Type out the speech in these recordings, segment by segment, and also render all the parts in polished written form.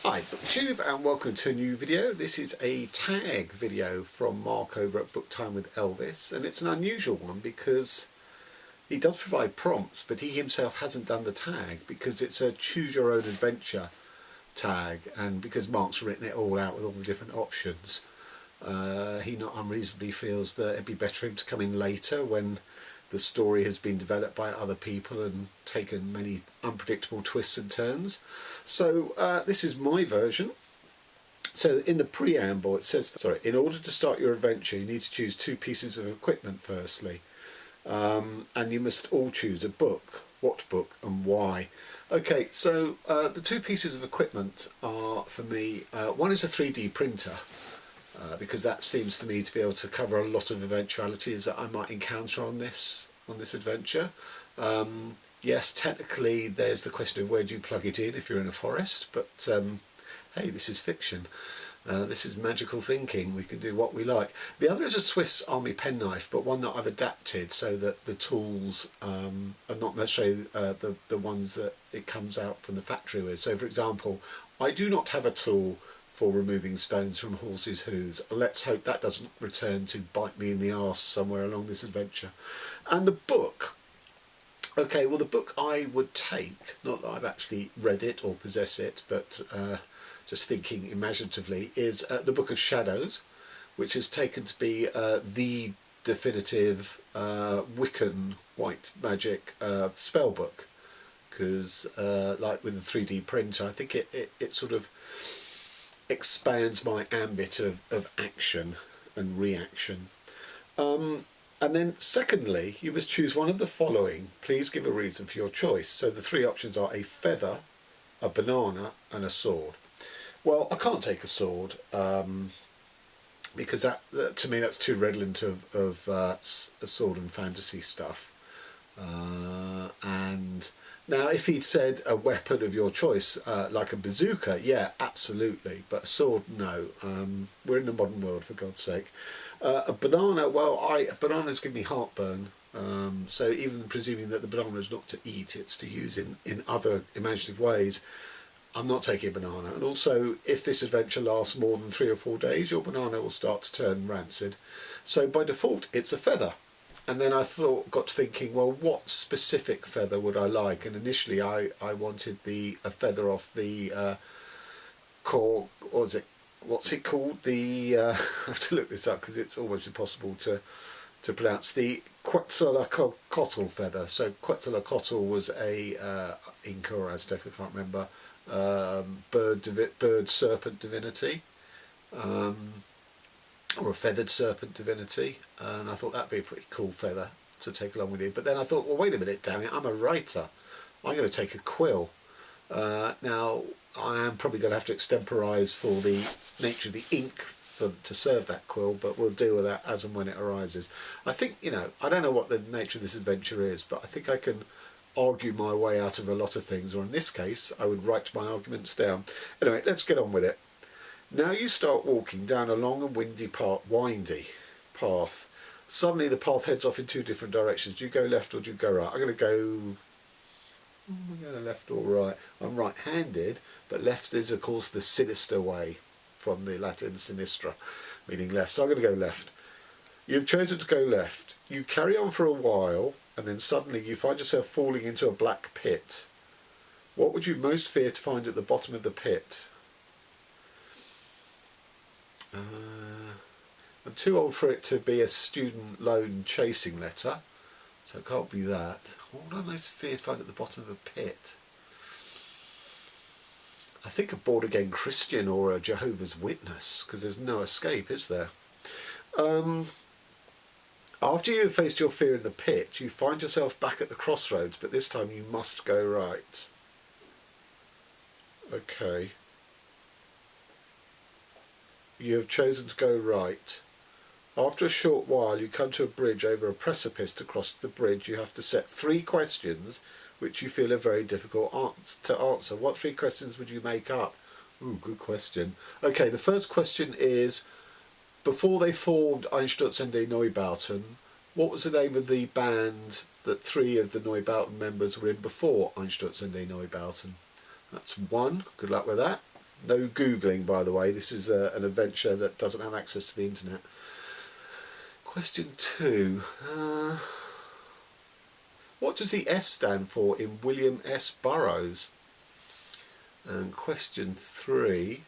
Hi BookTube and welcome to a new video. This is a tag video from Mark over at Book Time with Elvis, and it's an unusual one because he does provide prompts but he himself hasn't done the tag because it's a choose your own adventure tag, and because Mark's written it all out with all the different options, he not unreasonably feels that it'd be better for him to come in later when the story has been developed by other people and taken many unpredictable twists and turns. So this is my version. So in the preamble it says, in order to start your adventure you need to choose two pieces of equipment firstly. And you must all choose a book. What book and why? Okay, so the two pieces of equipment are, for me, one is a 3D printer. Because that seems to me to be able to cover a lot of eventualities that I might encounter on this adventure. Yes, technically there's the question of where do you plug it in if you're in a forest, but hey, this is fiction. This is magical thinking. We can do what we like. The other is a Swiss Army penknife, but one that I've adapted so that the tools are not necessarily the ones that it comes out from the factory with. So for example, I do not have a tool for removing stones from horses' hooves. Let's hope that doesn't return to bite me in the arse somewhere along this adventure. And the book. Okay, well the book I would take, not that I've actually read it or possess it, but just thinking imaginatively, is the Book of Shadows, which is taken to be the definitive Wiccan white magic spell book. Because like with the 3D printer, I think it sort of expands my ambit of action and reaction. And then secondly, you must choose one of the following. Please give a reason for your choice. So the three options are a feather, a banana and a sword. Well, I can't take a sword because that to me that's too redolent of sword and fantasy stuff. And now if he'd said a weapon of your choice, like a bazooka, yeah, absolutely, but a sword, no. We're in the modern world, for God's sake. A banana, well, bananas give me heartburn, so even presuming that the banana is not to eat, it's to use in other imaginative ways, I'm not taking a banana. And also, if this adventure lasts more than 3 or 4 days, your banana will start to turn rancid. So by default, it's a feather. And then I got to thinking, well, what specific feather would I like? And initially I wanted a feather off the what's it called? I have to look this up because it's almost impossible to pronounce. The Quetzalcoatl feather. So Quetzalcoatl was a Inca or Aztec, I can't remember, bird serpent divinity. Or a feathered serpent divinity, and I thought that'd be a pretty cool feather to take along with you. But then I thought, well, wait a minute, damn it, I'm a writer. I'm going to take a quill. Now, I am probably going to have to extemporise for the nature of the ink to serve that quill, but we'll deal with that as and when it arises. I think, I don't know what the nature of this adventure is, but I think I can argue my way out of a lot of things, or in this case, I would write my arguments down. Anyway, let's get on with it. Now you start walking down a long and windy path. Suddenly the path heads off in two different directions. Do you go left or do you go right? I'm going to go left or right. I'm right-handed, but left is of course the sinister way, from the Latin sinistra, meaning left. So I'm going to go left. You've chosen to go left. You carry on for a while and then suddenly you find yourself falling into a black pit. What would you most fear to find at the bottom of the pit? I'm too old for it to be a student loan chasing letter, so it can't be that. What would I most fear to find at the bottom of a pit? I think a born-again Christian or a Jehovah's Witness, because there's no escape, is there? After you have faced your fear in the pit, you find yourself back at the crossroads, but this time you must go right. Okay. You have chosen to go right. After a short while you come to a bridge over a precipice. To cross the bridge you have to set 3 questions which you feel are very difficult to answer. What 3 questions would you make up? Ooh, good question. Okay, the first question is, before they formed Einstürzende Neubauten, what was the name of the band that 3 of the Neubauten members were in before Einstürzende Neubauten? That's 1. Good luck with that. No Googling, by the way. This is an adventure that doesn't have access to the internet. Question 2. What does the S stand for in William S. Burroughs? And question 3.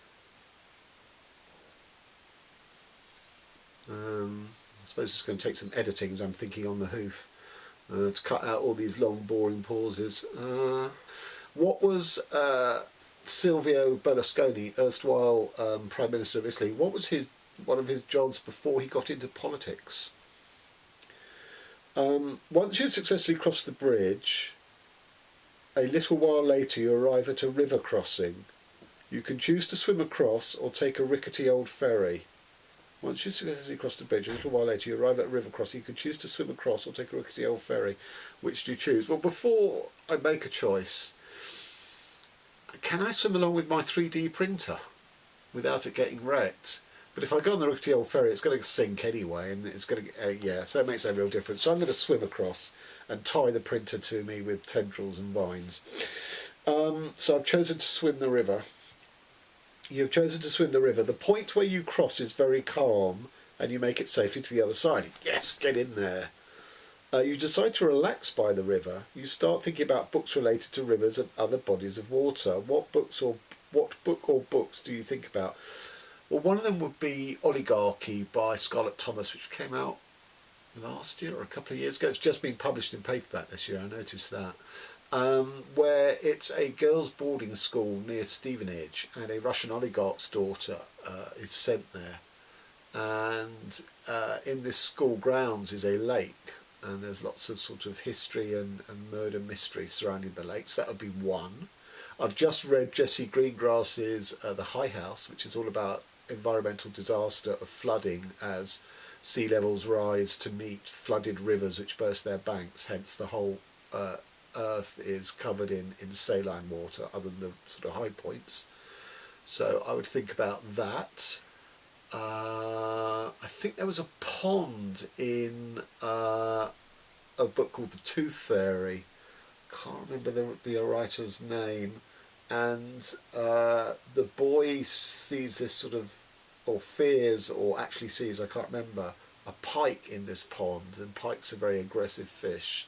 I suppose it's going to take some editing, as I'm thinking on the hoof, to cut out all these long, boring pauses. What was Silvio Berlusconi, erstwhile Prime Minister of Italy, what was one of his jobs before he got into politics? Once you successfully cross the bridge, a little while later you arrive at a river crossing. You can choose to swim across or take a rickety old ferry. Once you successfully cross the bridge, a little while later you arrive at a river crossing. You can choose to swim across or take a rickety old ferry. Which do you choose? Well, before I make a choice, can I swim along with my 3D printer without it getting wrecked? But if I go on the rickety old ferry, it's going to sink anyway, and it's going to, so it makes no real difference. So I'm going to swim across and tie the printer to me with tendrils and vines. So I've chosen to swim the river. You've chosen to swim the river. The point where you cross is very calm, and you make it safely to the other side. Yes, get in there. You decide to relax by the river. You start thinking about books related to rivers and other bodies of water. What book or books do you think about? Well, one of them would be Oligarchy by Scarlett Thomas, which came out last year or a couple of years ago. It's just been published in paperback this year, I noticed that. Where it's a girls' boarding school near Stevenage, and a Russian oligarch's daughter is sent there. And in this school grounds is a lake, and there's lots of sort of history and murder mystery surrounding the lake. So that would be one. I've just read Jesse Greengrass's The High House, which is all about environmental disaster of flooding as sea levels rise to meet flooded rivers which burst their banks. Hence the whole earth is covered in saline water, other than the sort of high points. So I would think about that. I think there was a pond in a book called The Tooth Fairy. Can't remember the writer's name. And the boy sees this sort of, or fears, or actually sees, I can't remember, a pike in this pond, and pike's a very aggressive fish,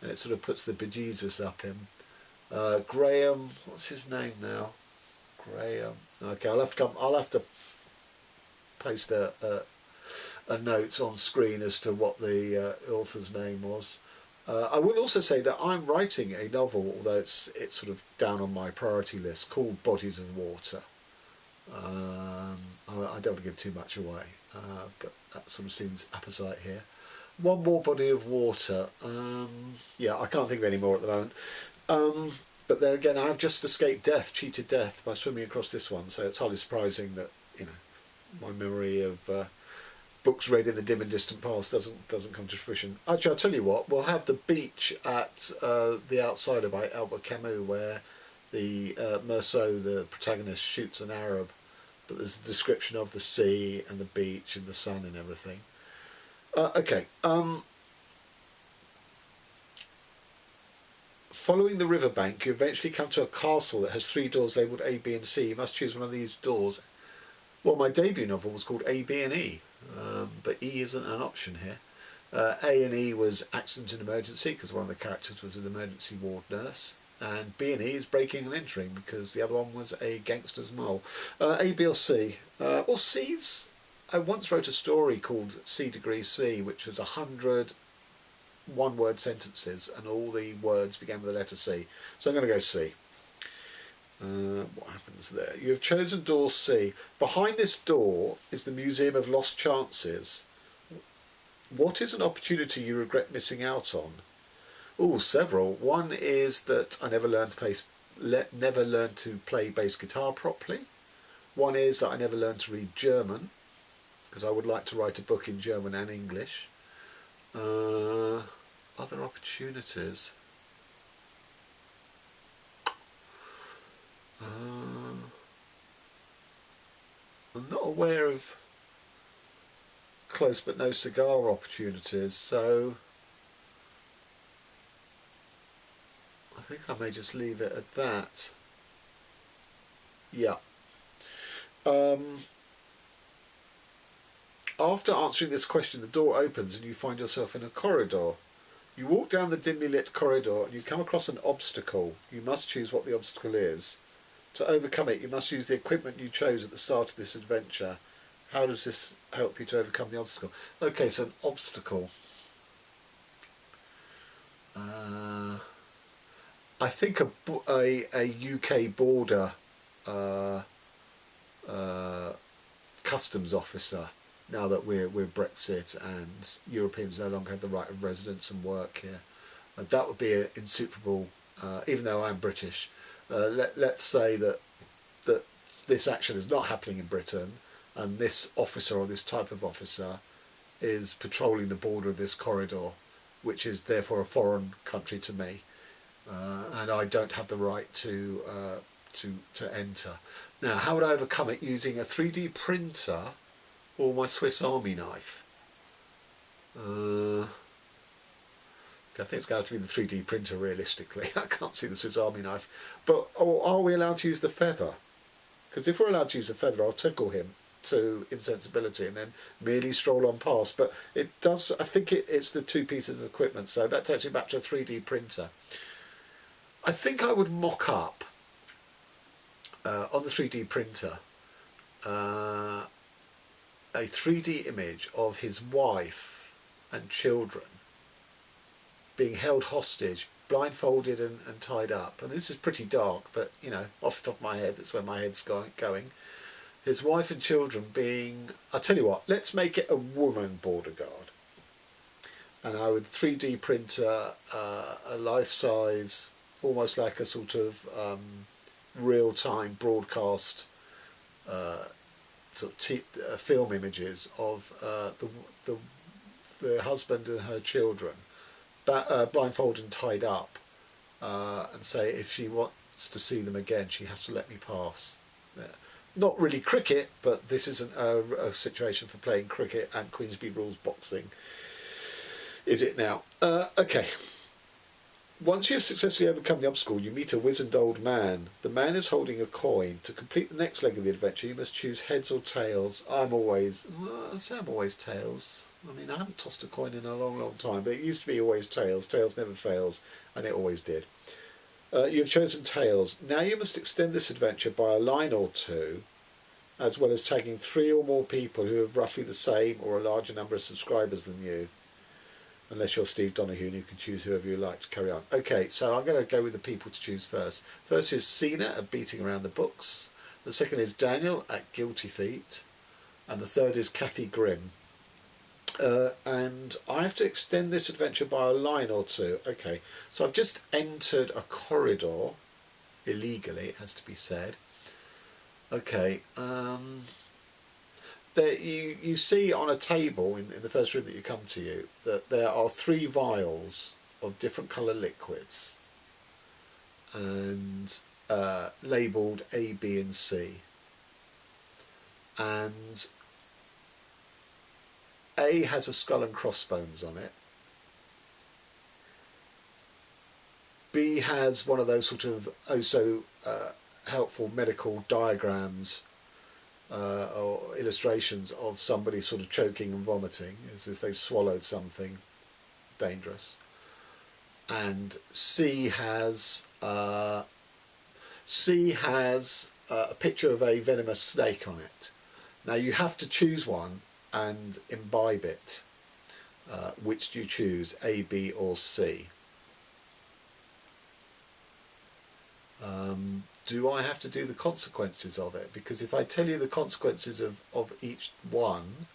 and it sort of puts the bejesus up him. Graham, what's his name now? Graham. Okay, I'll have to post a note on screen as to what the author's name was. I will also say that I'm writing a novel, although it's sort of down on my priority list, called Bodies of Water. I don't want to give too much away, but that sort of seems apposite here. One more body of water. Yeah, I can't think of any more at the moment. But there again, I've just escaped death, cheated death, by swimming across this one. So it's highly surprising that, you know, my memory of books read in the dim and distant past doesn't come to fruition. Actually, I'll tell you what, we'll have the beach at The Outsider by Albert Camus, where the Meursault, the protagonist, shoots an Arab, but there's a description of the sea and the beach and the sun and everything. Okay. Following the riverbank, you eventually come to a castle that has 3 doors labelled A, B and C. You must choose one of these doors. Well, my debut novel was called A, B and E, but E isn't an option here. A and E was accident and emergency, because one of the characters was an emergency ward nurse, and B and E is breaking and entering, because the other one was a gangster's mole. A, B or C? Well, C's... I once wrote a story called C degrees C, which was 100 one-word sentences, and all the words began with the letter C. So I'm going to go C. What happens there? You have chosen door C. Behind this door is the Museum of Lost Chances. What is an opportunity you regret missing out on? Oh, several. One is that I never learned to play bass guitar properly. One is that I never learned to read German, because I would like to write a book in German and English. Other opportunities. I'm not aware of close but no cigar opportunities, so I think I may just leave it at that. Yeah, After answering this question, the door opens and you find yourself in a corridor. You walk down the dimly lit corridor and you come across an obstacle. You must choose what the obstacle is. To overcome it, you must use the equipment you chose at the start of this adventure. How does this help you to overcome the obstacle? Okay, so an obstacle. I think a UK border customs officer, now that we're Brexit and Europeans no longer have the right of residence and work here. That would be an insuperable, even though I'm British. Let's say that this action is not happening in Britain, and this officer or this type of officer is patrolling the border of this corridor, which is therefore a foreign country to me, and I don't have the right to enter. Now, how would I overcome it? Using a 3D printer or my Swiss Army knife? I think it's going to have to be the 3D printer realistically. I can't see the Swiss Army knife. But are we allowed to use the feather? Because if we're allowed to use the feather, I'll tickle him to insensibility and then merely stroll on past. But it does, I think it's the two pieces of equipment, so that takes me back to a 3D printer. I think I would mock up on the 3D printer a 3D image of his wife and children being held hostage, blindfolded and tied up. And this is pretty dark, but you know, off the top of my head, that's where my head's going. His wife and children being, I'll tell you what, let's make it a woman border guard. And I would 3D print a life-size, almost like a sort of real-time broadcast film images of the husband and her children, blindfolded and tied up, and say if she wants to see them again, she has to let me pass. Not really cricket, but this isn't a situation for playing cricket and Queensberry rules boxing, is it now? Okay. Once you have successfully overcome the obstacle, you meet a wizened old man. The man is holding a coin. To complete the next leg of the adventure, you must choose heads or tails. I say I'm always tails. I mean, I haven't tossed a coin in a long, long time, but it used to be always tails. Tails never fails, and it always did. You have chosen tails. Now you must extend this adventure by a line or two, as well as tagging 3 or more people who have roughly the same or a larger number of subscribers than you. Unless you're Steve Donahue and you can choose whoever you like to carry on. Okay, so I'm going to go with the people to choose first. First is Sina at Beating Around the Books. The second is Daniel at Guilty Feet. And the third is Kathy Grimm. And I have to extend this adventure by a line or two. Okay, so I've just entered a corridor, illegally, it has to be said. Okay, you see on a table in the first room that you come to that there are 3 vials of different colour liquids and labelled A, B and C. And A has a skull and crossbones on it. B has one of those sort of helpful medical diagrams or illustrations of somebody sort of choking and vomiting as if they've swallowed something dangerous. And C has a picture of a venomous snake on it. Now you have to choose one and imbibe it. Which do you choose, A, B or C? Do I have to do the consequences of it? Because if I tell you the consequences of each one,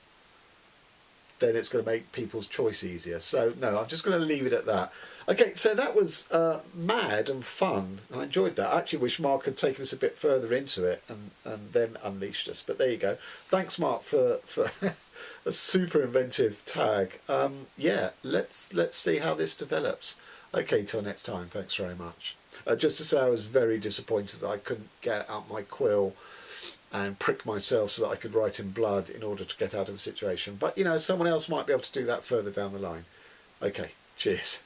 then it's going to make people's choice easier. So no, I'm just going to leave it at that. Okay, so that was mad and fun. I enjoyed that. I actually wish Mark had taken us a bit further into it and then unleashed us. But there you go. Thanks, Mark, for a super inventive tag. Yeah, let's see how this develops. Okay, till next time. Thanks very much. Just to say, I was very disappointed that I couldn't get out my quill and prick myself so that I could write in blood in order to get out of a situation. But, you know, someone else might be able to do that further down the line. Okay, cheers.